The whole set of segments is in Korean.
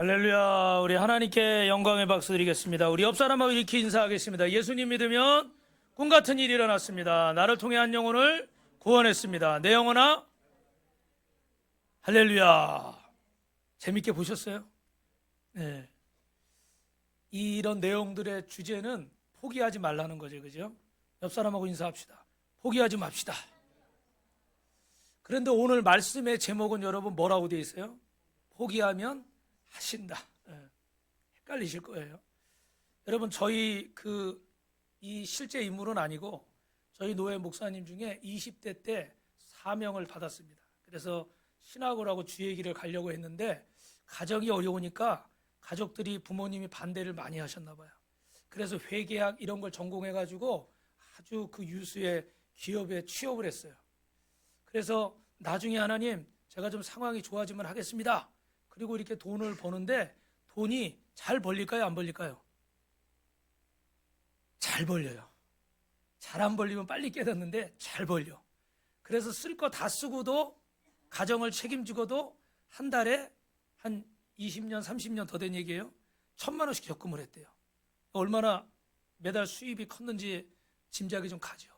할렐루야. 우리 하나님께 영광의 박수 드리겠습니다. 우리 옆 사람하고 이렇게 인사하겠습니다. 예수님 믿으면 꿈 같은 일이 일어났습니다. 나를 통해 한 영혼을 구원했습니다. 내 영혼아, 할렐루야. 재밌게 보셨어요? 네. 이런 내용들의 주제는 포기하지 말라는 거죠, 그죠? 옆 사람하고 인사합시다. 포기하지 맙시다. 그런데 오늘 말씀의 제목은 여러분 뭐라고 되어 있어요? 포기하면 하신다. 헷갈리실 거예요. 여러분, 저희 이 실제 인물은 아니고 저희 노회 목사님 중에 20대 때 사명을 받았습니다. 그래서 신학을 주의 길을 가려고 했는데 가정이 어려우니까 가족들이 부모님이 반대를 많이 하셨나 봐요. 그래서 회계학 이런 걸 전공해가지고 아주 그 유수의 기업에 취업을 했어요. 그래서 나중에 하나님, 제가 좀 상황이 좋아지면 하겠습니다. 그리고 이렇게 돈을 버는데 돈이 잘 벌릴까요? 안 벌릴까요? 잘 벌려요. 잘 안 벌리면 빨리 깨닫는데 잘 벌려. 그래서 쓸 거 다 쓰고도 가정을 책임지고도 한 달에 한 20년, 30년 더 된 얘기예요. 1,000만 원씩 적금을 했대요. 얼마나 매달 수입이 컸는지 짐작이 좀 가죠.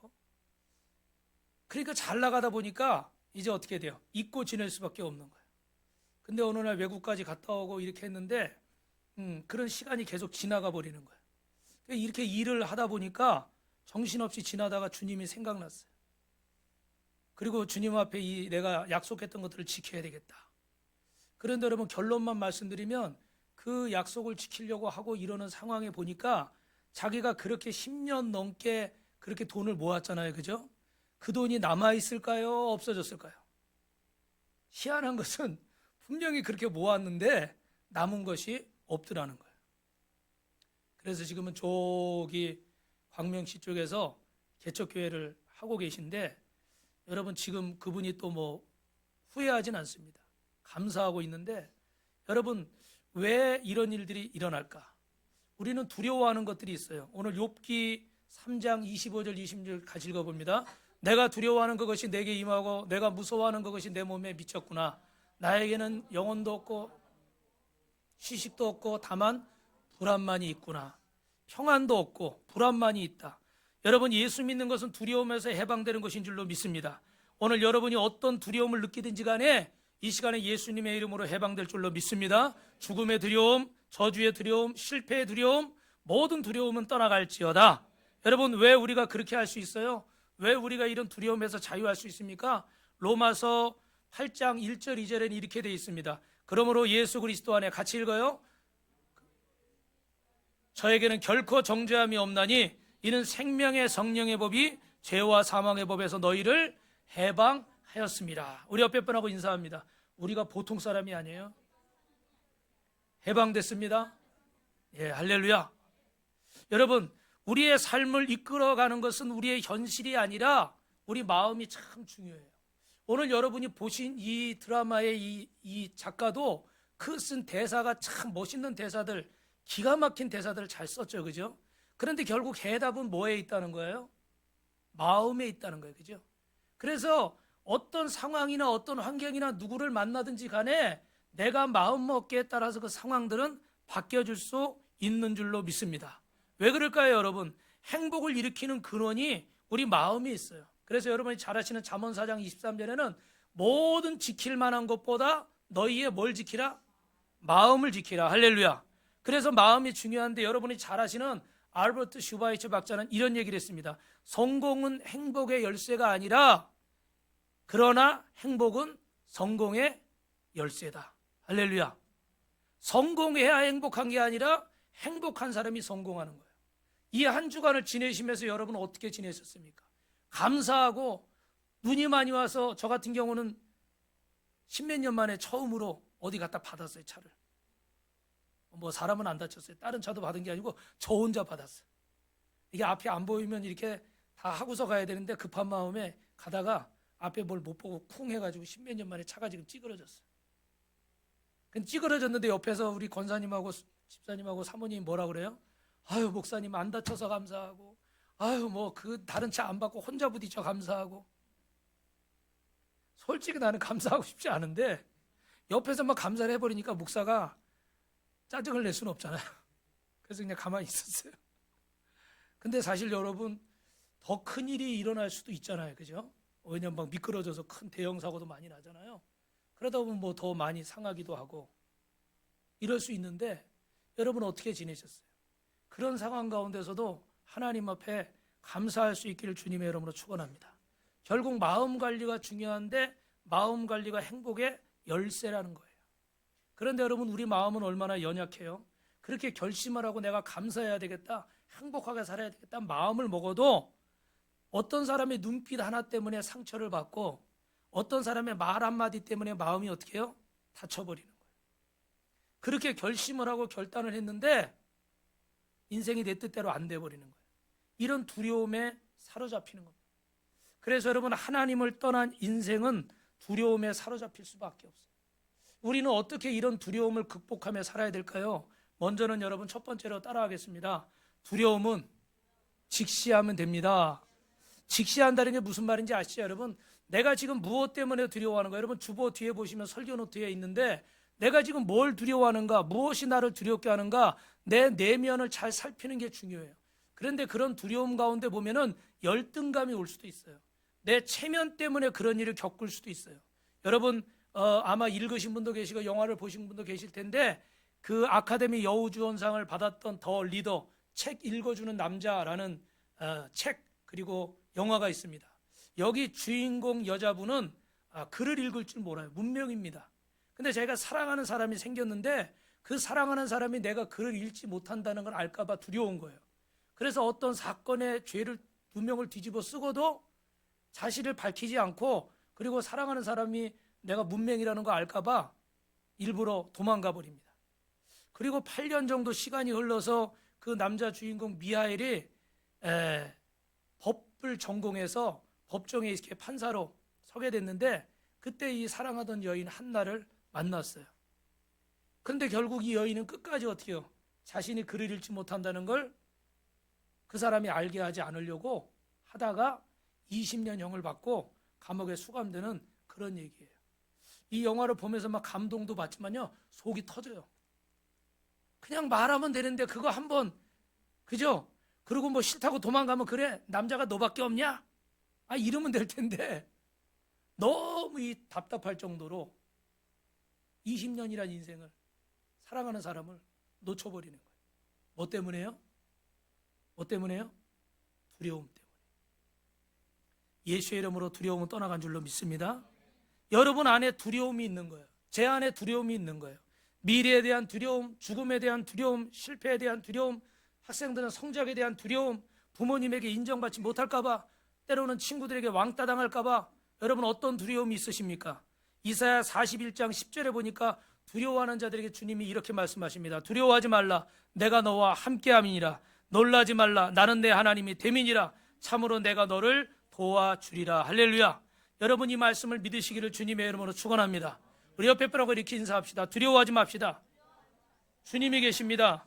그러니까 잘 나가다 보니까 이제 어떻게 돼요? 잊고 지낼 수밖에 없는 거예요. 근데 어느 날 외국까지 갔다 오고 이렇게 했는데 그런 시간이 계속 지나가 버리는 거예요. 이렇게 일을 하다 보니까 정신없이 지나다가 주님이 생각났어요. 그리고 주님 앞에 내가 약속했던 것들을 지켜야 되겠다. 그런데 여러분, 결론만 말씀드리면 그 약속을 지키려고 하고 이러는 상황에 보니까 자기가 그렇게 10년 넘게 그렇게 돈을 모았잖아요. 그죠? 그 돈이 남아있을까요? 없어졌을까요? 희한한 것은 분명히 그렇게 모았는데 남은 것이 없더라는 거예요. 그래서 지금은 저기 광명시 쪽에서 개척교회를 하고 계신데 여러분, 지금 그분이 또 뭐 후회하진 않습니다. 감사하고 있는데 여러분, 왜 이런 일들이 일어날까? 우리는 두려워하는 것들이 있어요. 오늘 욥기 3장 25절 26절 같이 읽어봅니다. 내가 두려워하는 그것이 내게 임하고 내가 무서워하는 그것이 내 몸에 미쳤구나. 나에게는 영혼도 없고 휴식도 없고 다만 불안만이 있구나. 평안도 없고 불안만이 있다. 여러분, 예수 믿는 것은 두려움에서 해방되는 것인 줄로 믿습니다. 오늘 여러분이 어떤 두려움을 느끼든지 간에 이 시간에 예수님의 이름으로 해방될 줄로 믿습니다. 죽음의 두려움, 저주의 두려움, 실패의 두려움, 모든 두려움은 떠나갈지어다. 여러분, 왜 우리가 그렇게 할 수 있어요? 왜 우리가 이런 두려움에서 자유할 수 있습니까? 로마서 8장 1절 2절에는 이렇게 되어 있습니다. 그러므로 예수 그리스도 안에 같이 읽어요. 저에게는 결코 정죄함이 없나니 이는 생명의 성령의 법이 죄와 사망의 법에서 너희를 해방하였습니다. 우리 옆에 분하고 인사합니다. 우리가 보통 사람이 아니에요. 해방됐습니다. 예, 할렐루야. 여러분, 우리의 삶을 이끌어가는 것은 우리의 현실이 아니라 우리 마음이 참 중요해요. 오늘 여러분이 보신 이 드라마의 이 작가도 그 쓴 대사가 참 멋있는 대사들, 기가 막힌 대사들을 잘 썼죠. 그죠? 그런데 결국 해답은 뭐에 있다는 거예요? 마음에 있다는 거예요. 그죠? 그래서 어떤 상황이나 어떤 환경이나 누구를 만나든지 간에 내가 마음먹기에 따라서 그 상황들은 바뀌어질 수 있는 줄로 믿습니다. 왜 그럴까요, 여러분? 행복을 일으키는 근원이 우리 마음에 있어요. 그래서 여러분이 잘 아시는 잠언 4장 23절에는 모든 지킬 만한 것보다 너희의 뭘 지키라? 마음을 지키라. 할렐루야. 그래서 마음이 중요한데 여러분이 잘 아시는 알버트 슈바이처 박사는 이런 얘기를 했습니다. 성공은 행복의 열쇠가 아니라 그러나 행복은 성공의 열쇠다. 할렐루야. 성공해야 행복한 게 아니라 행복한 사람이 성공하는 거예요. 이 한 주간을 지내시면서 여러분 어떻게 지내셨습니까? 감사하고 눈이 많이 와서 저 같은 경우는 10몇 년 만에 처음으로 어디 갖다 받았어요. 차를. 뭐 사람은 안 다쳤어요. 다른 차도 받은 게 아니고 저 혼자 받았어요. 이게 앞이 안 보이면 이렇게 다 하고서 가야 되는데 급한 마음에 가다가 앞에 뭘 못 보고 쿵 해가지고 10몇 년 만에 차가 지금 찌그러졌어요. 찌그러졌는데 옆에서 우리 권사님하고 집사님하고 사모님이 뭐라 그래요? 아유, 목사님 안 다쳐서 감사하고, 아유, 뭐 그 다른 차 안 받고 혼자 부딪혀 감사하고. 솔직히 나는 감사하고 싶지 않은데 옆에서 막 감사를 해버리니까 목사가 짜증을 낼 수는 없잖아요. 그래서 그냥 가만히 있었어요. 근데 사실 여러분, 더 큰 일이 일어날 수도 있잖아요. 그죠? 왜냐면 막 미끄러져서 큰 대형 사고도 많이 나잖아요. 그러다 보면 뭐 더 많이 상하기도 하고 이럴 수 있는데, 여러분 어떻게 지내셨어요? 그런 상황 가운데서도 하나님 앞에 감사할 수 있기를 주님의 이름으로 축원합니다. 결국 마음 관리가 중요한데, 마음 관리가 행복의 열쇠라는 거예요. 그런데 여러분, 우리 마음은 얼마나 연약해요. 그렇게 결심을 하고 내가 감사해야 되겠다, 행복하게 살아야 되겠다 마음을 먹어도 어떤 사람의 눈빛 하나 때문에 상처를 받고, 어떤 사람의 말 한마디 때문에 마음이 어떻게 해요? 다쳐버리는 거예요. 그렇게 결심을 하고 결단을 했는데 인생이 내 뜻대로 안 돼버리는 거예요. 이런 두려움에 사로잡히는 겁니다. 그래서 여러분, 하나님을 떠난 인생은 두려움에 사로잡힐 수밖에 없어요. 우리는 어떻게 이런 두려움을 극복하며 살아야 될까요? 먼저는 여러분, 첫 번째로 따라하겠습니다. 두려움은 직시하면 됩니다. 직시한다는 게 무슨 말인지 아시죠, 여러분? 내가 지금 무엇 때문에 두려워하는 거예요? 여러분, 주보 뒤에 보시면 설교 노트에 있는데, 내가 지금 뭘 두려워하는가, 무엇이 나를 두렵게 하는가, 내 내면을 잘 살피는 게 중요해요. 그런데 그런 두려움 가운데 보면은 열등감이 올 수도 있어요. 내 체면 때문에 그런 일을 겪을 수도 있어요. 여러분, 아마 읽으신 분도 계시고 영화를 보신 분도 계실 텐데, 그 아카데미 여우주연상을 받았던 더 리더, 책 읽어주는 남자라는 책, 그리고 영화가 있습니다. 여기 주인공 여자분은 글을 읽을 줄 몰라요. 문명입니다. 근데 제가 사랑하는 사람이 생겼는데, 그 사랑하는 사람이 내가 글을 읽지 못한다는 걸 알까봐 두려운 거예요. 그래서 어떤 사건의 죄를 누명을 뒤집어 쓰고도 자신을 밝히지 않고, 그리고 사랑하는 사람이 내가 문맹이라는 거 알까봐 일부러 도망가 버립니다. 그리고 8년 정도 시간이 흘러서 그 남자 주인공 미하엘이 법을 전공해서 법정에 이렇게 판사로 서게 됐는데, 그때 이 사랑하던 여인 한나를 만났어요. 그런데 결국 이 여인은 끝까지 어떻게 해요? 자신이 글을 읽지 못한다는 걸 그 사람이 알게 하지 않으려고 하다가 20년형을 받고 감옥에 수감되는 그런 얘기예요. 이 영화를 보면서 막 감동도 받지만요, 속이 터져요. 그냥 말하면 되는데 그거 한번, 그죠? 그리고 뭐 싫다고 도망가면, 그래 남자가 너밖에 없냐? 이러면 될 텐데, 너무 이 답답할 정도로 20년이란 인생을, 사랑하는 사람을 놓쳐버리는 거예요. 뭐 때문에요? 뭐 때문에요? 두려움 때문에. 예수의 이름으로 두려움은 떠나간 줄로 믿습니다. 여러분 안에 두려움이 있는 거예요. 제 안에 두려움이 있는 거예요. 미래에 대한 두려움, 죽음에 대한 두려움, 실패에 대한 두려움, 학생들은 성적에 대한 두려움, 부모님에게 인정받지 못할까 봐, 때로는 친구들에게 왕따 당할까 봐. 여러분, 어떤 두려움이 있으십니까? 이사야 41장 10절에 보니까 두려워하는 자들에게 주님이 이렇게 말씀하십니다. 두려워하지 말라, 내가 너와 함께함이니라. 놀라지 말라, 나는 내 하나님이 됨이니라. 참으로 내가 너를 도와주리라. 할렐루야. 여러분, 이 말씀을 믿으시기를 주님의 이름으로 축원합니다. 우리 옆에 분하고 이렇게 인사합시다. 두려워하지 맙시다. 주님이 계십니다.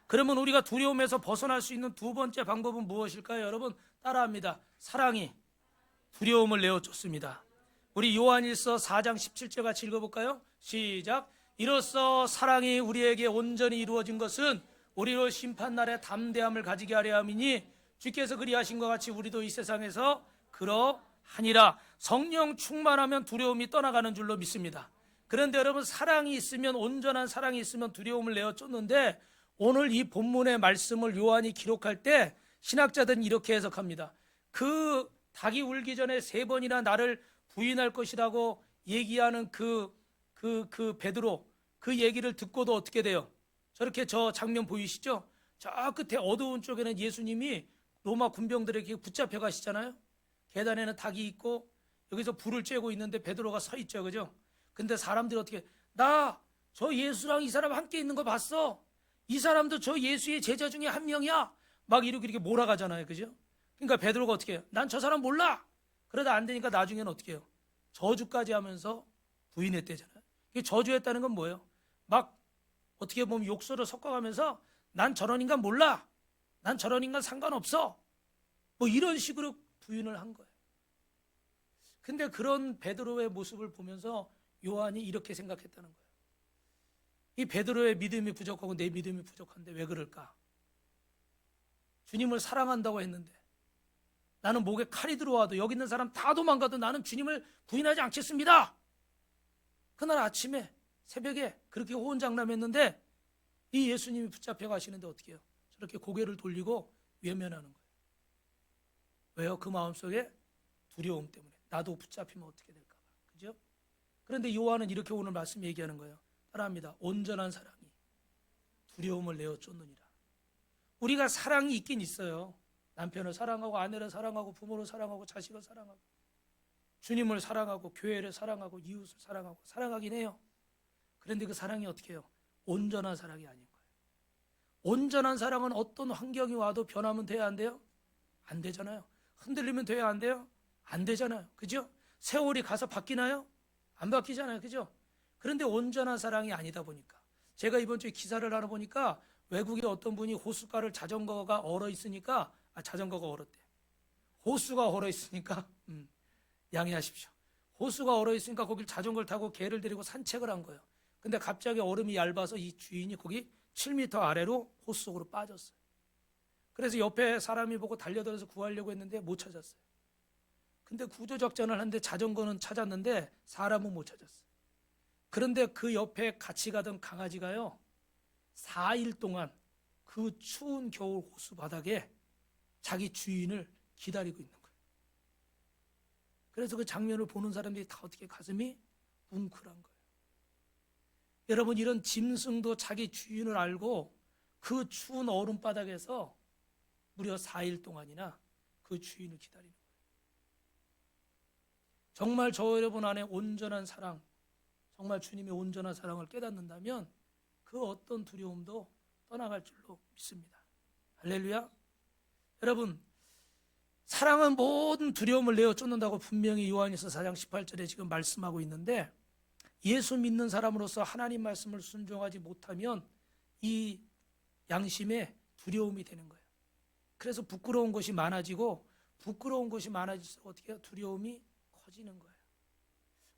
그러면 우리가 두려움에서 벗어날 수 있는 두 번째 방법은 무엇일까요? 여러분, 따라합니다. 사랑이 두려움을 내어쫓습니다. 우리 요한일서 4장 17절 같이 읽어볼까요? 시작. 이로써 사랑이 우리에게 온전히 이루어진 것은 우리로 심판날에 담대함을 가지게 하려 함이니, 주께서 그리하신 것 같이 우리도 이 세상에서 그러하니라. 성령 충만하면 두려움이 떠나가는 줄로 믿습니다. 그런데 여러분, 사랑이 있으면, 온전한 사랑이 있으면 두려움을 내어쫓는데, 오늘 이 본문의 말씀을 요한이 기록할 때 신학자들은 이렇게 해석합니다. 그 닭이 울기 전에 3번이나 나를 부인할 것이라고 얘기하는 그 베드로, 그 얘기를 듣고도 어떻게 돼요? 저렇게 저 장면 보이시죠? 저 끝에 어두운 쪽에는 예수님이 로마 군병들에게 붙잡혀 가시잖아요. 계단에는 닭이 있고 여기서 불을 쬐고 있는데 베드로가 서 있죠, 그죠? 근데 사람들이 어떻게, 나 저 예수랑 이 사람 함께 있는 거 봤어. 이 사람도 저 예수의 제자 중에 한 명이야. 막 이렇게 몰아가잖아요, 그죠? 그러니까 베드로가 어떻게 해요? 난 저 사람 몰라. 그러다 안 되니까 나중에는 어떻게 해요? 저주까지 하면서 부인했대잖아요. 저주했다는 건 뭐예요? 막 어떻게 보면 욕설을 섞어가면서, 난 저런 인간 몰라, 난 저런 인간 상관없어, 뭐 이런 식으로 부인을 한 거예요. 근데 그런 베드로의 모습을 보면서 요한이 이렇게 생각했다는 거예요. 이 베드로의 믿음이 부족하고 내 믿음이 부족한데 왜 그럴까? 주님을 사랑한다고 했는데 나는 목에 칼이 들어와도 여기 있는 사람 다 도망가도 나는 주님을 부인하지 않겠습니다. 그날 아침에 새벽에 그렇게 호언장담했는데 이 예수님이 붙잡혀 가시는데 어떻게 해요? 저렇게 고개를 돌리고 외면하는 거예요. 왜요? 그 마음속에 두려움 때문에 나도 붙잡히면 어떻게 될까 봐. 그죠? 그런데 요한은 이렇게 오늘 말씀 얘기하는 거예요. 따라합니다. 온전한 사랑이 두려움을 내어 쫓느니라. 우리가 사랑이 있긴 있어요. 남편을 사랑하고 아내를 사랑하고 부모를 사랑하고 자식을 사랑하고 주님을 사랑하고 교회를 사랑하고 이웃을 사랑하고 사랑하긴 해요. 그런데 그 사랑이 어떻게 해요? 온전한 사랑이 아닌 거예요. 온전한 사랑은 어떤 환경이 와도 변하면 돼야 안 돼요? 안 되잖아요. 흔들리면 돼야 안 돼요? 안 되잖아요. 그죠? 세월이 가서 바뀌나요? 안 바뀌잖아요. 그죠? 그런데 온전한 사랑이 아니다 보니까 제가 이번 주에 기사를 알아보니까 외국의 어떤 분이 호숫가를 자전거가 얼어 있으니까 자전거가 얼었대. 호수가 얼어 있으니까 양해하십시오. 호수가 얼어 있으니까 거길 자전거를 타고 개를 데리고 산책을 한 거예요. 근데 갑자기 얼음이 얇아서 이 주인이 거기 7m 아래로 호수 속으로 빠졌어요. 그래서 옆에 사람이 보고 달려들어서 구하려고 했는데 못 찾았어요. 근데 구조작전을 하는데 자전거는 찾았는데 사람은 못 찾았어요. 그런데 그 옆에 같이 가던 강아지가요 4일 동안 그 추운 겨울 호수 바닥에 자기 주인을 기다리고 있는 거예요. 그래서 그 장면을 보는 사람들이 다 어떻게 가슴이 뭉클한 거예요. 여러분, 이런 짐승도 자기 주인을 알고 그 추운 얼음바닥에서 무려 4일 동안이나 그 주인을 기다리는 거예요. 정말 저 여러분 안에 온전한 사랑, 정말 주님의 온전한 사랑을 깨닫는다면 그 어떤 두려움도 떠나갈 줄로 믿습니다. 할렐루야. 여러분, 사랑은 모든 두려움을 내어 쫓는다고 분명히 요한일서 4장 18절에 지금 말씀하고 있는데 예수 믿는 사람으로서 하나님 말씀을 순종하지 못하면 이 양심에 두려움이 되는 거예요. 그래서 부끄러운 것이 많아지고 부끄러운 것이 많아질수록 어떻게 해요? 두려움이 커지는 거예요.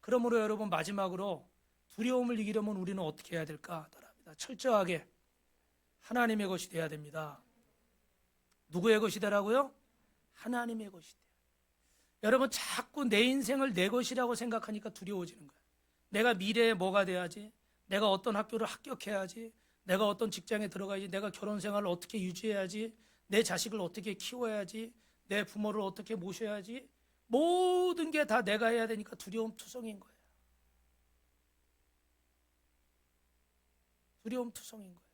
그러므로 여러분, 마지막으로 두려움을 이기려면 우리는 어떻게 해야 될까? 따라합니다. 철저하게 하나님의 것이 돼야 됩니다. 누구의 것이 되라고요? 하나님의 것이 돼요. 여러분, 자꾸 내 인생을 내 것이라고 생각하니까 두려워지는 거예요. 내가 미래에 뭐가 돼야지, 내가 어떤 학교를 합격해야지, 내가 어떤 직장에 들어가야지, 내가 결혼 생활을 어떻게 유지해야지, 내 자식을 어떻게 키워야지, 내 부모를 어떻게 모셔야지, 모든 게 다 내가 해야 되니까 두려움 투성인 거예요. 두려움 투성인 거예요.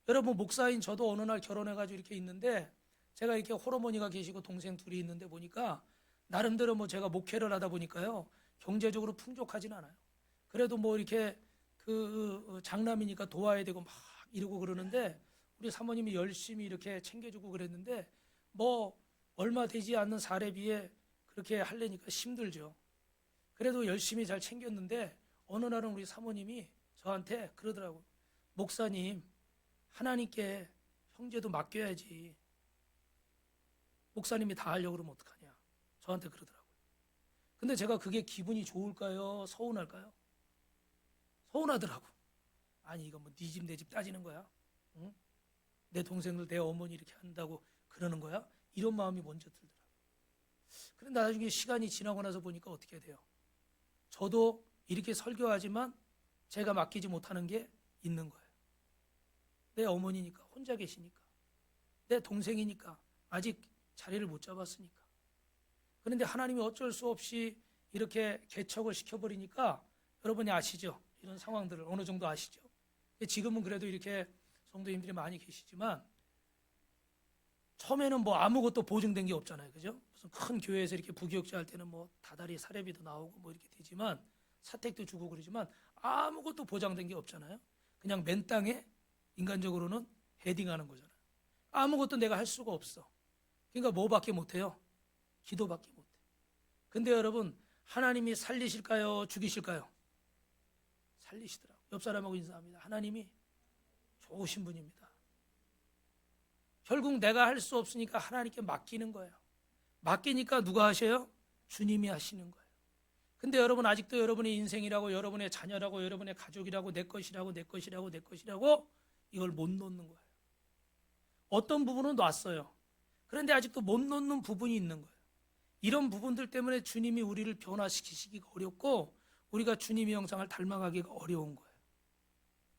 여러분, 목사인 저도 어느 날 결혼해가지고 이렇게 있는데 제가 이렇게 홀어머니가 계시고 동생 둘이 있는데 보니까 나름대로 뭐 제가 목회를 하다 보니까요 경제적으로 풍족하진 않아요. 그래도 뭐 이렇게 그 장남이니까 도와야 되고 막 이러고 그러는데 우리 사모님이 열심히 이렇게 챙겨주고 그랬는데 뭐 얼마 되지 않는 사례비에 그렇게 하려니까 힘들죠. 그래도 열심히 잘 챙겼는데 어느 날은 우리 사모님이 저한테 그러더라고요. 목사님, 하나님께 형제도 맡겨야지. 목사님이 다 하려고 그러면 어떡하냐. 저한테 그러더라고요. 근데 제가 그게 기분이 좋을까요? 서운할까요? 서운하더라고. 아니, 이거 뭐 네 집 내 집 따지는 거야? 응? 내 동생들 내 어머니 이렇게 한다고 그러는 거야? 이런 마음이 먼저 들더라고요. 그런데 나중에 시간이 지나고 나서 보니까 어떻게 돼요? 저도 이렇게 설교하지만 제가 맡기지 못하는 게 있는 거예요. 내 어머니니까, 혼자 계시니까, 내 동생이니까 아직 자리를 못 잡았으니까. 그런데 하나님이 어쩔 수 없이 이렇게 개척을 시켜버리니까 여러분이 아시죠? 이런 상황들을 어느 정도 아시죠? 지금은 그래도 이렇게 성도님들이 많이 계시지만 처음에는 뭐 아무것도 보증된 게 없잖아요. 그죠? 무슨 큰 교회에서 이렇게 부교육자 할 때는 뭐 다달이 사례비도 나오고 뭐 이렇게 되지만 사택도 주고 그러지만 아무것도 보장된 게 없잖아요. 그냥 맨 땅에 인간적으로는 헤딩하는 거잖아요. 아무것도 내가 할 수가 없어. 그러니까 뭐밖에 못해요? 기도밖에 못해. 근데 여러분, 하나님이 살리실까요? 죽이실까요? 살리시더라고요. 옆 사람하고 인사합니다. 하나님이 좋으신 분입니다. 결국 내가 할 수 없으니까 하나님께 맡기는 거예요. 맡기니까 누가 하셔요? 주님이 하시는 거예요. 근데 여러분 아직도 여러분의 인생이라고, 여러분의 자녀라고, 여러분의 가족이라고, 내 것이라고, 내 것이라고, 내 것이라고 이걸 못 놓는 거예요. 어떤 부분은 놨어요. 그런데 아직도 못 놓는 부분이 있는 거예요. 이런 부분들 때문에 주님이 우리를 변화시키기가 어렵고 우리가 주님의 형상을 닮아가기가 어려운 거예요.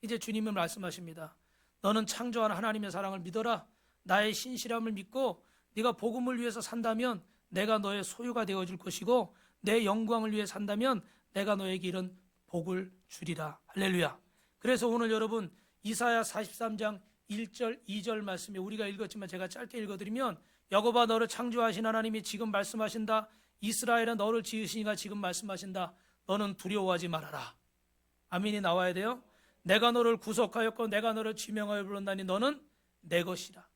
이제 주님은 말씀하십니다. 너는 창조한 하나님의 사랑을 믿어라. 나의 신실함을 믿고 네가 복음을 위해서 산다면 내가 너의 소유가 되어줄 것이고 내 영광을 위해 산다면 내가 너에게 이런 복을 주리라. 할렐루야. 그래서 오늘 여러분 이사야 43장 1절 2절 말씀에 우리가 읽었지만 제가 짧게 읽어드리면 야곱아 너를 창조하신 하나님이 지금 말씀하신다. 이스라엘아 너를 지으시니가 지금 말씀하신다. 너는 두려워하지 말아라. 아멘이 나와야 돼요. 내가 너를 구속하였고 내가 너를 지명하여 불렀나니 너는 내 것이라.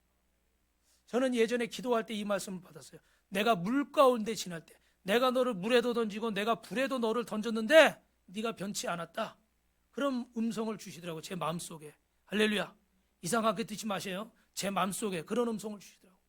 저는 예전에 기도할 때 이 말씀을 받았어요. 내가 물 가운데 지날 때 내가 너를 물에도 던지고 내가 불에도 너를 던졌는데 네가 변치 않았다. 그런 음성을 주시더라고요. 제 마음속에. 할렐루야. 이상하게 듣지 마세요. 제 마음속에 그런 음성을 주시더라고요.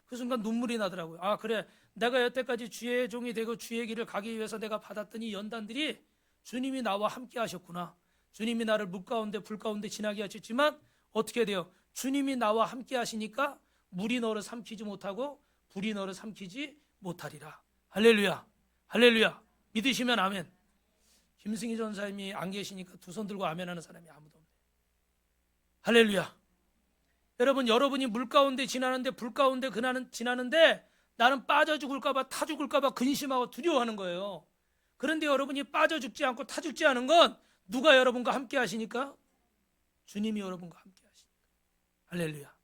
그 순간 눈물이 나더라고요. 아 그래, 내가 여태까지 주의 종이 되고 주의 길을 가기 위해서 내가 받았던 이 연단들이 주님이 나와 함께 하셨구나. 주님이 나를 물 가운데 불 가운데 지나게 하셨지만 어떻게 돼요? 주님이 나와 함께 하시니까 물이 너를 삼키지 못하고 불이 너를 삼키지 못하리라. 할렐루야. 할렐루야. 믿으시면 아멘. 김승희 전사님이 안 계시니까 두 손 들고 아멘 하는 사람이 아무도 없네요. 할렐루야. 여러분, 여러분이 물 가운데 지나는데 불 가운데 지나는데 나는 빠져 죽을까봐 타 죽을까봐 근심하고 두려워하는 거예요. 그런데 여러분이 빠져 죽지 않고 타 죽지 않은 건 누가 여러분과 함께 하시니까? 주님이 여러분과 함께 하시니까. 할렐루야.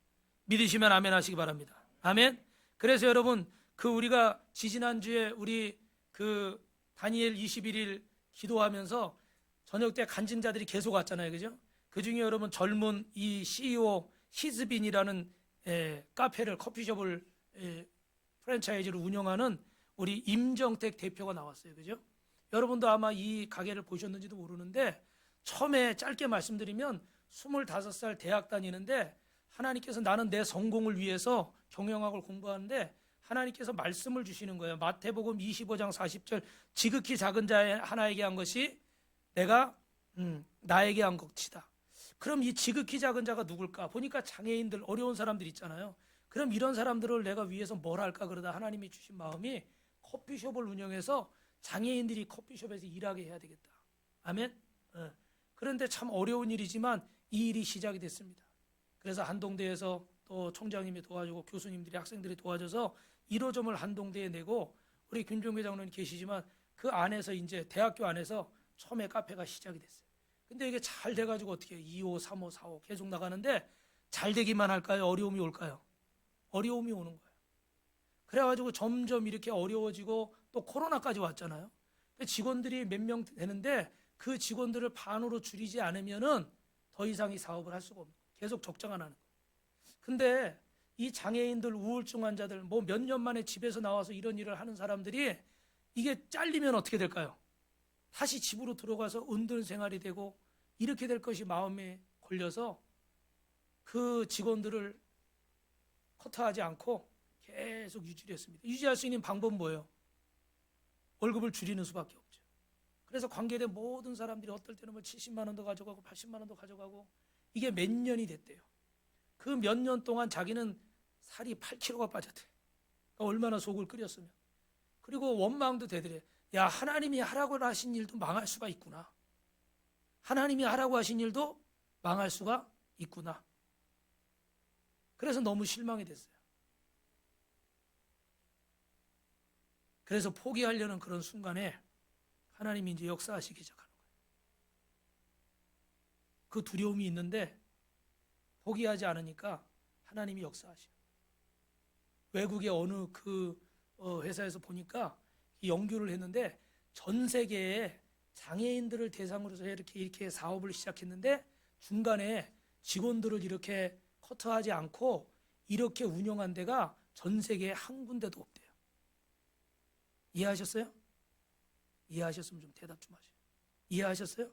믿으시면 아멘 하시기 바랍니다. 아멘. 그래서 여러분 우리가 지지난주에 우리 다니엘 21일 기도하면서 저녁 때 간증자들이 계속 왔잖아요. 그죠? 그 중에 여러분 젊은 이 CEO 히즈빈이라는 카페를 커피숍을 프랜차이즈로 운영하는 우리 임정택 대표가 나왔어요. 그죠? 여러분도 아마 이 가게를 보셨는지도 모르는데 처음에 짧게 말씀드리면 25살 대학 다니는데 하나님께서 나는 내 성공을 위해서 경영학을 공부하는데 하나님께서 말씀을 주시는 거예요. 마태복음 25장 40절 지극히 작은 자 하나에게 한 것이 내가 나에게 한 것이다. 그럼 이 지극히 작은 자가 누굴까? 보니까 장애인들, 어려운 사람들 있잖아요. 그럼 이런 사람들을 내가 위해서 뭘 할까 그러다 하나님이 주신 마음이 커피숍을 운영해서 장애인들이 커피숍에서 일하게 해야 되겠다. 아멘? 그런데 참 어려운 일이지만 이 일이 시작이 됐습니다. 그래서 한동대에서 또 총장님이 도와주고 교수님들이 학생들이 도와줘서 1호점을 한동대에 내고 우리 김종교 장로님 계시지만 그 안에서 이제 대학교 안에서 처음에 카페가 시작이 됐어요. 근데 이게 잘 돼가지고 어떻게 해요? 2호, 3호, 4호 계속 나가는데 잘 되기만 할까요? 어려움이 올까요? 어려움이 오는 거예요. 그래가지고 점점 이렇게 어려워지고 또 코로나까지 왔잖아요. 직원들이 몇 명 되는데 그 직원들을 반으로 줄이지 않으면은 더 이상 이 사업을 할 수가 없는 거예요. 계속 적자가 나는 거예요. 근데 이 장애인들, 우울증 환자들, 뭐 몇 년 만에 집에서 나와서 이런 일을 하는 사람들이 이게 잘리면 어떻게 될까요? 다시 집으로 들어가서 은둔 생활이 되고 이렇게 될 것이 마음에 걸려서 그 직원들을 커트하지 않고 계속 유지를 했습니다. 유지할 수 있는 방법은 뭐예요? 월급을 줄이는 수밖에 없죠. 그래서 관계된 모든 사람들이 어떨 때는 뭐 70만 원도 가져가고 80만 원도 가져가고 이게 몇 년이 됐대요. 그 몇 년 동안 자기는 살이 8kg가 빠졌대. 그러니까 얼마나 속을 끓였으면. 그리고 원망도 되더래. 야, 하나님이 하라고 하신 일도 망할 수가 있구나. 하나님이 하라고 하신 일도 망할 수가 있구나. 그래서 너무 실망이 됐어요. 그래서 포기하려는 그런 순간에 하나님이 이제 역사하시기 시작하는 거예요. 그 두려움이 있는데 포기하지 않으니까 하나님이 역사하셔요. 외국의 어느 회사에서 보니까 연구를 했는데 전 세계에 장애인들을 대상으로 해서 이렇게 사업을 시작했는데 중간에 직원들을 이렇게 커트하지 않고 이렇게 운영한 데가 전 세계에 한 군데도 없대요. 이해하셨어요? 이해하셨으면 좀 대답 좀 하세요. 이해하셨어요?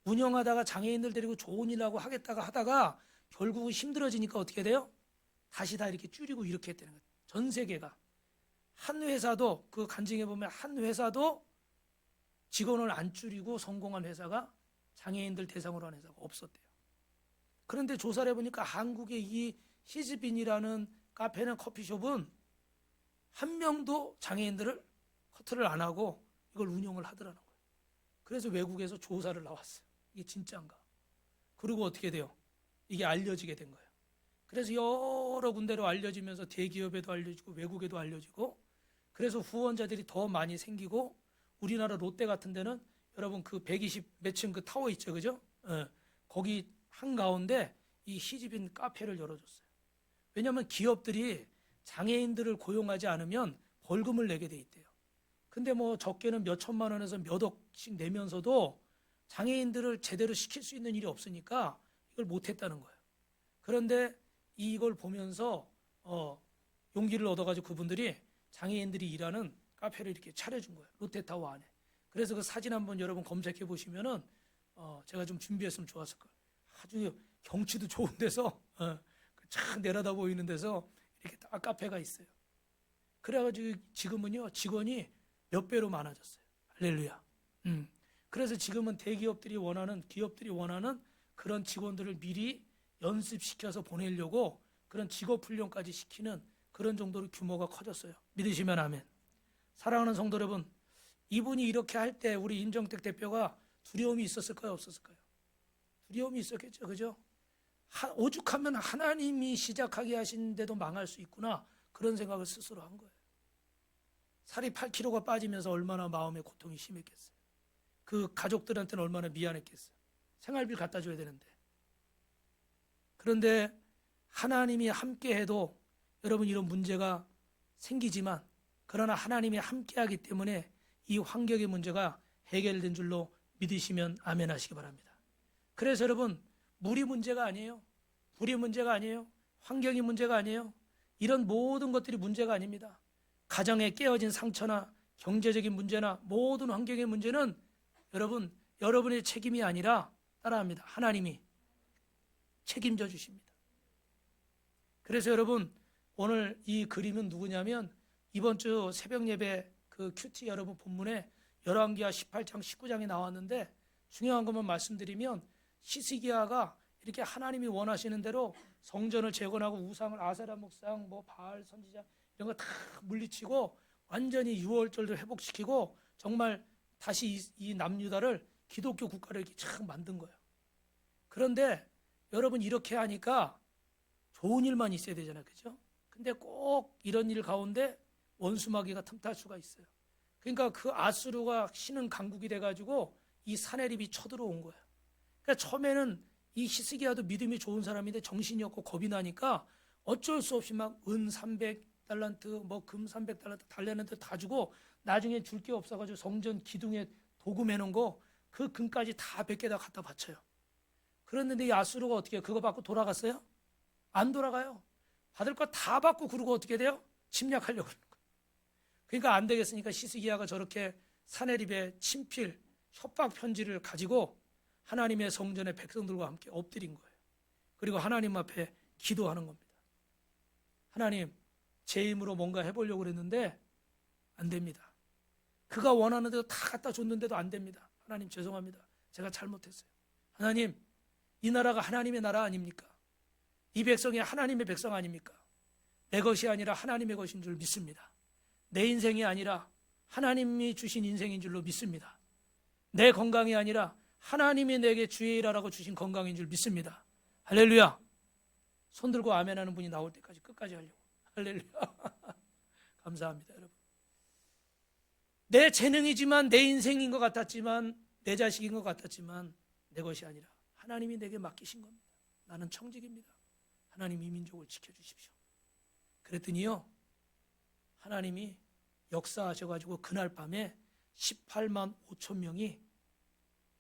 운영하다가 장애인들 데리고 좋은 일하고 하다가 결국은 힘들어지니까 어떻게 돼요? 다시 다 이렇게 줄이고 이렇게 했다는 거예요. 전 세계가. 한 회사도 그 간증해 보면 한 회사도 직원을 안 줄이고 성공한 회사가 장애인들 대상으로 한 회사가 없었대요. 그런데 조사를 해보니까 한국의 이 히즈빈이라는 카페나 커피숍은 한 명도 장애인들을 커트를 안 하고 이걸 운영을 하더라는 거예요. 그래서 외국에서 조사를 나왔어요. 이게 진짜인가? 그리고 어떻게 돼요? 이게 알려지게 된 거예요. 그래서 여러 군데로 알려지면서 대기업에도 알려지고 외국에도 알려지고, 그래서 후원자들이 더 많이 생기고, 우리나라 롯데 같은 데는 여러분 그 120 몇 층 그 타워 있죠, 그죠? 거기 한가운데 이 히즈빈 카페를 열어줬어요. 왜냐하면 기업들이 장애인들을 고용하지 않으면 벌금을 내게 돼 있대요. 근데 뭐 적게는 몇 천만 원에서 몇 억씩 내면서도 장애인들을 제대로 시킬 수 있는 일이 없으니까 이걸 못했다는 거예요. 그런데 이걸 보면서 용기를 얻어가지고 그분들이 장애인들이 일하는 카페를 이렇게 차려준 거예요. 롯데타워 안에. 그래서 그 사진 한번 여러분 검색해 보시면은 제가 좀 준비했으면 좋았을 거예요. 아주 경치도 좋은 데서 쫙 내려다 보이는 데서 이렇게 딱 카페가 있어요. 그래가지고 지금은요 직원이 몇 배로 많아졌어요. 할렐루야. 그래서 지금은 대기업들이 원하는, 기업들이 원하는 그런 직원들을 미리 연습시켜서 보내려고 그런 직업 훈련까지 시키는 그런 정도로 규모가 커졌어요. 믿으시면 아멘. 사랑하는 성도 여러분, 이분이 이렇게 할 때 우리 임정택 대표가 두려움이 있었을까요, 없었을까요? 두려움이 있었겠죠, 그죠? 오죽하면 하나님이 시작하게 하신데도 망할 수 있구나, 그런 생각을 스스로 한 거예요. 살이 8kg가 빠지면서 얼마나 마음의 고통이 심했겠어요. 그 가족들한테는 얼마나 미안했겠어요. 생활비를 갖다 줘야 되는데. 그런데 하나님이 함께해도 여러분 이런 문제가 생기지만, 그러나 하나님이 함께하기 때문에 이 환경의 문제가 해결된 줄로 믿으시면 아멘 하시기 바랍니다. 그래서 여러분, 물이 문제가 아니에요. 불이 문제가 아니에요. 환경이 문제가 아니에요. 이런 모든 것들이 문제가 아닙니다. 가정에 깨어진 상처나 경제적인 문제나 모든 환경의 문제는 여러분, 여러분의 책임이 아니라, 따라합니다, 하나님이 책임져 주십니다. 그래서 여러분, 오늘 이 그림은 누구냐면, 이번 주 새벽 예배 그 큐티 여러분 본문에 열왕기하 18장 19장에 나왔는데, 중요한 것만 말씀드리면 히스기야가 이렇게 하나님이 원하시는 대로 성전을 재건하고 우상을, 아세라 목상, 뭐 바알 선지자 이런 거 다 물리치고 완전히 유월절도 회복시키고 정말 다시 이 남유다를 기독교 국가를 이렇게 참 만든 거예요. 그런데 여러분, 이렇게 하니까 좋은 일만 있어야 되잖아요, 그죠? 근데 꼭 이런 일 가운데 원수마귀가 틈탈 수가 있어요. 그러니까 그 아수르가 신은 강국이 돼가지고 이 사내립이 쳐들어온 거예요. 그러니까 처음에는 이 히스기야도 믿음이 좋은 사람인데 정신이 없고 겁이 나니까 어쩔 수 없이 막 은 300달란트, 뭐 금 300달란트 달라는데 다 주고, 나중에 줄 게 없어가지고 성전 기둥에 도구 매는 거 그 금까지 다 100개다 갖다 바쳐요. 그랬는데 이 아수르가 어떻게 해요? 그거 받고 돌아갔어요? 안 돌아가요. 받을 거 다 받고, 그러고 어떻게 돼요? 침략하려고 그러는 거예요. 그러니까 안 되겠으니까 히스기야가 저렇게 사내립의 친필 협박 편지를 가지고 하나님의 성전의 백성들과 함께 엎드린 거예요. 그리고 하나님 앞에 기도하는 겁니다. 하나님, 제 힘으로 뭔가 해보려고 그랬는데 안 됩니다. 그가 원하는 대로 다 갖다 줬는데도 안 됩니다. 하나님 죄송합니다. 제가 잘못했어요. 하나님, 이 나라가 하나님의 나라 아닙니까? 이 백성이 하나님의 백성 아닙니까? 내 것이 아니라 하나님의 것인 줄 믿습니다. 내 인생이 아니라 하나님이 주신 인생인 줄로 믿습니다. 내 건강이 아니라 하나님이 내게 주의 일하라고 주신 건강인 줄 믿습니다. 할렐루야. 손 들고 아멘 하는 분이 나올 때까지 끝까지 하려고. 할렐루야. 감사합니다, 여러분. 내 재능이지만, 내 인생인 것 같았지만, 내 자식인 것 같았지만 내 것이 아니라 하나님이 내게 맡기신 겁니다. 나는 청직입니다. 하나님 이 민족을 지켜주십시오. 그랬더니요, 하나님이 역사하셔가지고 그날 밤에 18만 5천 명이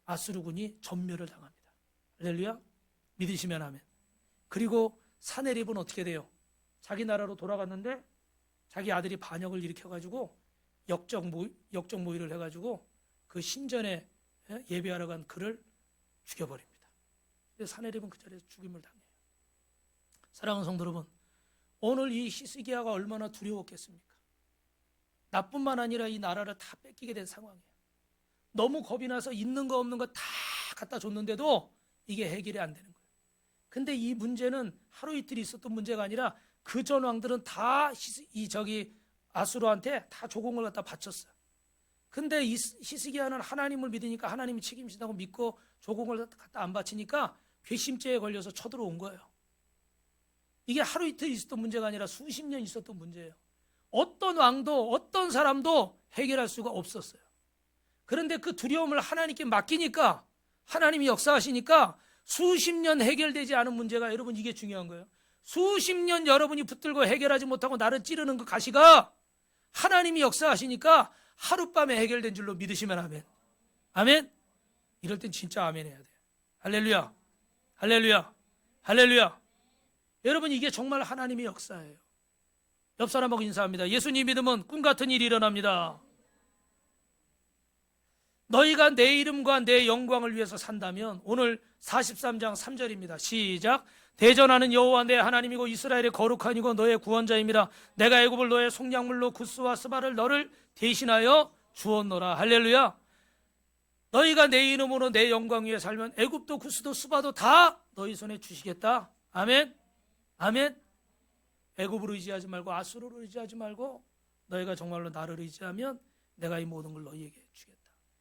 아수르군이 전멸을 당합니다. 할렐루야. 믿으시면 아멘. 그리고 사내립은 어떻게 돼요? 자기 나라로 돌아갔는데 자기 아들이 반역을 일으켜가지고 역적 모의를 해가지고 그 신전에 예배하러 간 그를 죽여버립니다. 근데 사내립은 그 자리에서 죽임을 당해요. 사랑하는 성도 여러분, 오늘 이 히스기야가 얼마나 두려웠겠습니까? 나뿐만 아니라 이 나라를 다 뺏기게 된 상황이에요. 너무 겁이 나서 있는 거 없는 거 다 갖다 줬는데도 이게 해결이 안 되는 거예요. 근데 이 문제는 하루 이틀 있었던 문제가 아니라 그 전 왕들은 다 아수르한테 다 조공을 갖다 바쳤어요. 근데 이 히스기야는 하나님을 믿으니까 하나님이 책임진다고 믿고 조공을 갖다 안 바치니까 괘씸죄에 걸려서 쳐들어온 거예요. 이게 하루 이틀 있었던 문제가 아니라 수십 년 있었던 문제예요. 어떤 왕도 어떤 사람도 해결할 수가 없었어요. 그런데 그 두려움을 하나님께 맡기니까 하나님이 역사하시니까 수십 년 해결되지 않은 문제가, 여러분 이게 중요한 거예요. 수십 년 여러분이 붙들고 해결하지 못하고 나를 찌르는 그 가시가 하나님이 역사하시니까 하룻밤에 해결된 줄로 믿으시면 아멘. 아멘. 이럴 땐 진짜 아멘 해야 돼요. 할렐루야, 할렐루야, 할렐루야. 여러분 이게 정말 하나님의 역사예요. 옆 사람하고 인사합니다. 예수님 믿으면 꿈같은 일이 일어납니다. 너희가 내 이름과 내 영광을 위해서 산다면, 오늘 43장 3절입니다. 시작. 대전하는 여호와 내 하나님이고 이스라엘의 거룩한 이고 너의 구원자입니다. 내가 애굽을 너의 속량물로 구스와 스바를 너를 대신하여 주었노라. 할렐루야. 너희가 내 이름으로 내 영광 위에 살면 애굽도 구스도 스바도 다 너희 손에 주시겠다. 아멘. 아멘. 애굽을 의지하지 말고 아수르를 의지하지 말고 너희가 정말로 나를 의지하면 내가 이 모든 걸 너희에게 주겠다.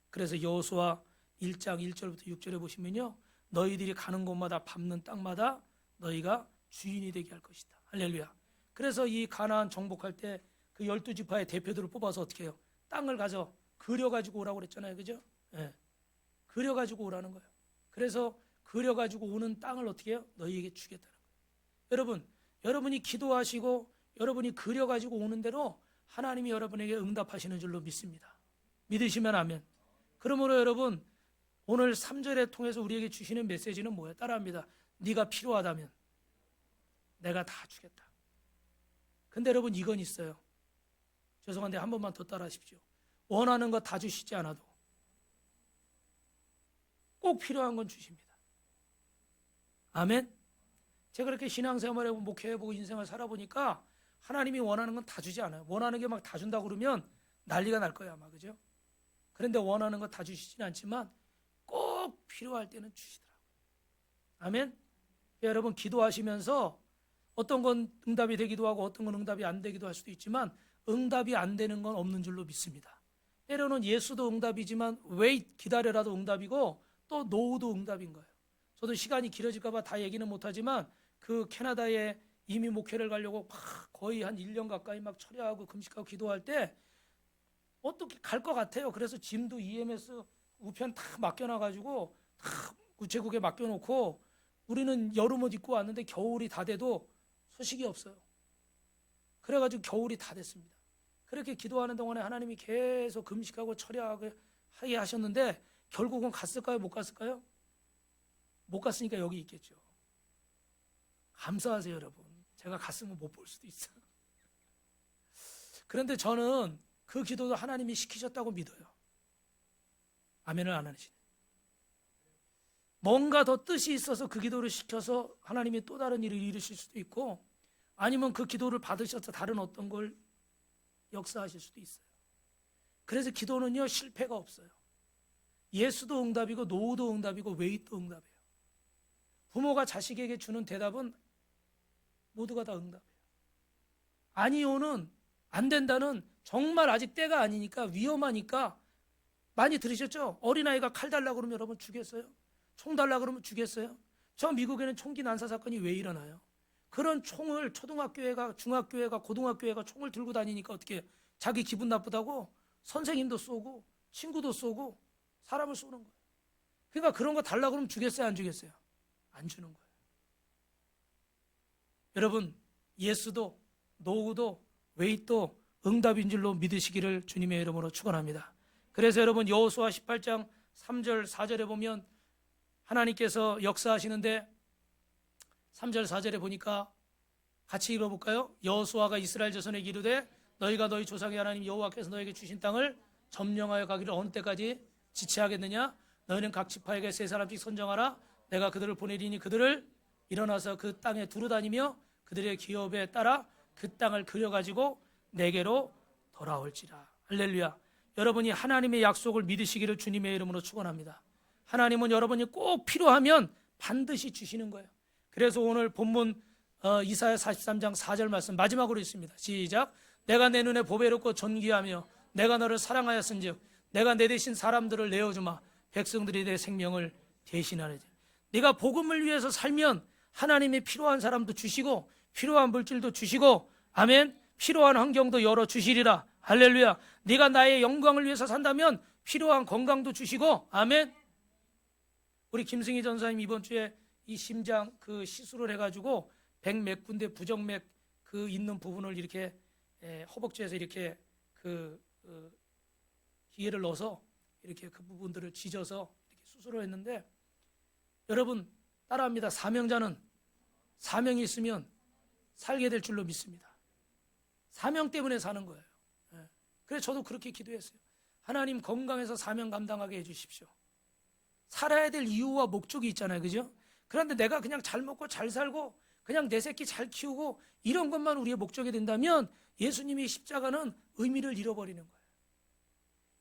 그래서 여호수아 1장 1절부터 6절에 보시면요, 너희들이 가는 곳마다 밟는 땅마다 너희가 주인이 되게 할 것이다. 할렐루야. 그래서 이 가나안 정복할 때 그 12지파의 대표들을 뽑아서 어떻게 해요? 땅을 가져 그려가지고 오라고 그랬잖아요. 그죠? 예. 그려가지고 오라는 거예요. 그래서 그려가지고 오는 땅을 어떻게 해요? 너희에게 주겠다는 거예요. 여러분이 기도하시고 여러분이 그려가지고 오는 대로 하나님이 여러분에게 응답하시는 줄로 믿습니다. 믿으시면 아멘. 그러므로 여러분, 오늘 3절에 통해서 우리에게 주시는 메시지는 뭐예요? 따라합니다. 네가 필요하다면 내가 다 주겠다. 근데 여러분 이건 있어요. 죄송한데 한 번만 더 따라 하십시오. 원하는 거 다 주시지 않아도 꼭 필요한 건 주십니다. 아멘. 제가 그렇게 신앙생활해보고 목회해보고 인생을 살아보니까 하나님이 원하는 건 다 주지 않아요. 원하는 게 막 다 준다고 그러면 난리가 날 거야 아마. 그죠? 그런데 원하는 거 다 주시진 않지만 꼭 필요할 때는 주시더라고요. 아멘. 여러분 기도하시면서 어떤 건 응답이 되기도 하고 어떤 건 응답이 안 되기도 할 수도 있지만 응답이 안 되는 건 없는 줄로 믿습니다. 때로는 예수도 응답이지만 wait, 기다려라도 응답이고 또 노우도 응답인 거예요. 저도 시간이 길어질까 봐 다 얘기는 못하지만 그 캐나다에 이미 목회를 가려고 막 거의 한 1년 가까이 막 철야하고 금식하고 기도할 때 어떻게 갈 것 같아요. 그래서 짐도 EMS 우편 다 맡겨놔가지고 다 우체국에 맡겨놓고 우리는 여름 옷 입고 왔는데 겨울이 다 돼도 소식이 없어요. 그래가지고 겨울이 다 됐습니다. 그렇게 기도하는 동안에 하나님이 계속 금식하고 철야하게 하셨는데 결국은 갔을까요? 못 갔을까요? 못 갔으니까 여기 있겠죠. 감사하세요 여러분. 제가 갔으면 못 볼 수도 있어요. 그런데 저는 그 기도도 하나님이 시키셨다고 믿어요. 아멘을 안 하시네. 뭔가 더 뜻이 있어서 그 기도를 시켜서 하나님이 또 다른 일을 이루실 수도 있고, 아니면 그 기도를 받으셔서 다른 어떤 걸 역사하실 수도 있어요. 그래서 기도는요 실패가 없어요. 예수도 응답이고 노우도 응답이고 웨이도 응답이에요. 부모가 자식에게 주는 대답은 모두가 다 응답이에요. 아니요는, 안 된다는 정말 아직 때가 아니니까, 위험하니까. 많이 들으셨죠? 어린아이가 칼 달라고 그러면 여러분 주겠어요? 총 달라고 그러면 주겠어요? 저 미국에는 총기 난사 사건이 왜 일어나요? 그런 총을 초등학교애가, 중학교애가, 고등학교애가 총을 들고 다니니까 어떻게 자기 기분 나쁘다고 선생님도 쏘고 친구도 쏘고 사람을 쏘는 거예요. 그러니까 그런 거 달라고 그러면 주겠어요? 안 주겠어요? 안 주는 거예요. 여러분, 예수도 노우도 웨이도 응답인 줄로 믿으시기를 주님의 이름으로 축원합니다. 그래서 여러분 여호수아 18장 3절 4절에 보면 하나님께서 역사하시는데 3절 4절에 보니까 같이 읽어볼까요? 여호수아가 이스라엘 자손에게 이르되 너희가 너희 조상의 하나님 여호와께서 너에게 주신 땅을 점령하여 가기를 어느 때까지 지체하겠느냐? 너희는 각 지파에게 세 사람씩 선정하라. 내가 그들을 보내리니 그들을 일어나서 그 땅에 두루 다니며 그들의 기업에 따라 그 땅을 그려가지고 내게로 돌아올지라. 할렐루야. 여러분이 하나님의 약속을 믿으시기를 주님의 이름으로 축원합니다. 하나님은 여러분이 꼭 필요하면 반드시 주시는 거예요. 그래서 오늘 본문 이사야 43장 4절 말씀 마지막으로 있습니다. 시작. 내가 내 눈에 보배롭고 존귀하며 내가 너를 사랑하였은즉 내가 내 대신 사람들을 내어주마 백성들이 내 생명을 대신하리니. 네가 복음을 위해서 살면 하나님이 필요한 사람도 주시고 필요한 물질도 주시고 아멘, 필요한 환경도 열어주시리라. 할렐루야. 네가 나의 영광을 위해서 산다면 필요한 건강도 주시고 아멘. 우리 김승희 전사님 이번 주에 이 심장 그 시술을 해가지고 백 몇 군데 부정맥 그 있는 부분을 이렇게 허벅지에서 이렇게 기계를 넣어서 이렇게 그 부분들을 지져서 이렇게 수술을 했는데, 여러분 따라합니다. 사명자는 사명이 있으면 살게 될 줄로 믿습니다. 사명 때문에 사는 거예요. 그래서 저도 그렇게 기도했어요. 하나님 건강해서 사명 감당하게 해주십시오. 살아야 될 이유와 목적이 있잖아요, 그죠? 그런데 내가 그냥 잘 먹고 잘 살고 그냥 내 새끼 잘 키우고 이런 것만 우리의 목적이 된다면 예수님의 십자가는 의미를 잃어버리는 거예요.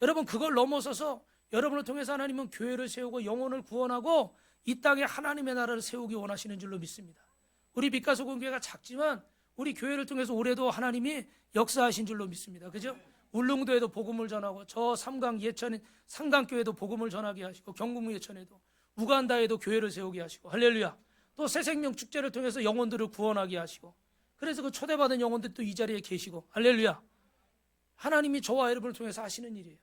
여러분 그걸 넘어서서 여러분을 통해서 하나님은 교회를 세우고 영혼을 구원하고 이 땅에 하나님의 나라를 세우기 원하시는 줄로 믿습니다. 우리 빛가소금교회가 작지만 우리 교회를 통해서 올해도 하나님이 역사하신 줄로 믿습니다. 그죠? 울릉도에도 복음을 전하고 저 삼강 예천 상강교회도 복음을 전하게 하시고 경북 예천에도 우간다에도 교회를 세우게 하시고 할렐루야. 또 새생명 축제를 통해서 영혼들을 구원하게 하시고 그래서 그 초대받은 영혼들도 이 자리에 계시고 할렐루야. 하나님이 저와 여러분을 통해서 하시는 일이에요.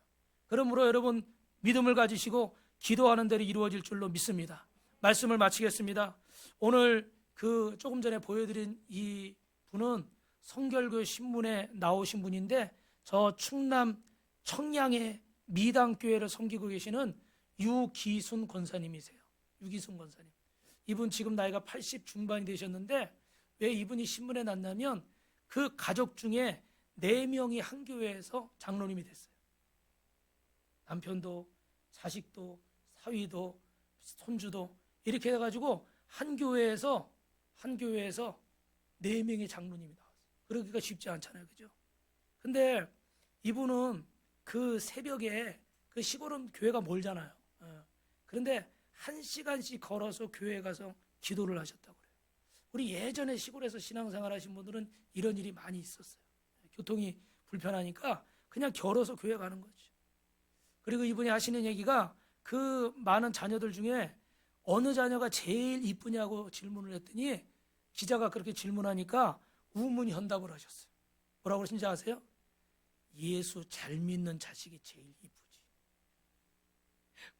그러므로 여러분 믿음을 가지시고 기도하는 대로 이루어질 줄로 믿습니다. 말씀을 마치겠습니다. 오늘 조금 전에 보여드린 이 분은 성결교 신문에 나오신 분인데 저 충남 청량의 미당교회를 섬기고 계시는 유기순 권사님이세요. 유기순 권사님. 이분 지금 나이가 80 중반이 되셨는데 왜 이분이 신문에 났냐면 그 가족 중에 4명이 한 교회에서 장로님이 됐어요. 남편도 자식도 사위도 손주도 이렇게 해가지고 한 교회에서 4명의 장로님이 나왔어요. 그러기가 쉽지 않잖아요, 그죠? 근데 이분은 그 새벽에 그 시골은 교회가 멀잖아요. 그런데 1시간씩 걸어서 교회에 가서 기도를 하셨다고 그래요. 우리 예전에 시골에서 신앙생활 하신 분들은 이런 일이 많이 있었어요. 교통이 불편하니까 그냥 걸어서 교회 가는 거죠. 그리고 이분이 하시는 얘기가 그 많은 자녀들 중에 어느 자녀가 제일 이쁘냐고 질문을 했더니 기자가 그렇게 질문하니까 우문현답을 하셨어요. 뭐라고 그러신지 아세요? 예수 잘 믿는 자식이 제일 이쁘지.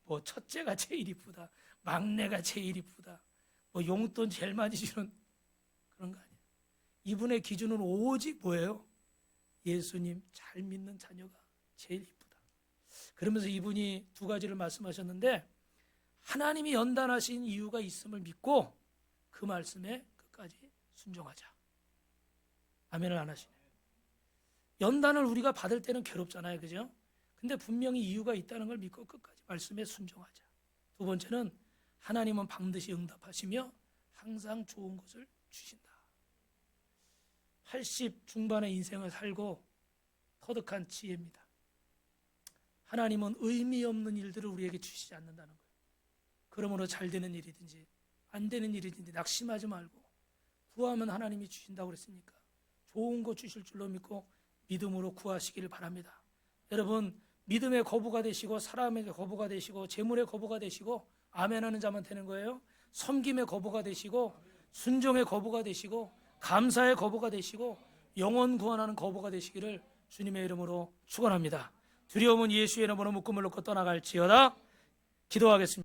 뭐 첫째가 제일 이쁘다, 막내가 제일 이쁘다, 뭐 용돈 제일 많이 주는 그런 거 아니에요. 이분의 기준은 오직 뭐예요? 예수님 잘 믿는 자녀가 제일 이쁘다. 그러면서 이분이 2가지를 말씀하셨는데 하나님이 연단하신 이유가 있음을 믿고 그 말씀에 끝까지 순종하자. 아멘을 안 하시네요. 연단을 우리가 받을 때는 괴롭잖아요, 그죠? 근데 분명히 이유가 있다는 걸 믿고 끝까지 말씀에 순종하자. 2번째는 하나님은 반드시 응답하시며 항상 좋은 것을 주신다. 80 중반의 인생을 살고 터득한 지혜입니다. 하나님은 의미 없는 일들을 우리에게 주시지 않는다는 거예요. 그러므로 잘 되는 일이든지 안 되는 일이든지 낙심하지 말고 구하면 하나님이 주신다고 그랬으니까 좋은 거 주실 줄로 믿고 믿음으로 구하시기를 바랍니다. 여러분 믿음의 거부가 되시고 사람에게 거부가 되시고 재물의 거부가 되시고 아멘하는 자만 되는 거예요. 섬김의 거부가 되시고 순종의 거부가 되시고 감사의 거부가 되시고 영혼 구원하는 거부가 되시기를 주님의 이름으로 축원합니다. 두려움은 예수의 이름으로 묶음을 놓고 떠나갈지어다. 기도하겠습니다.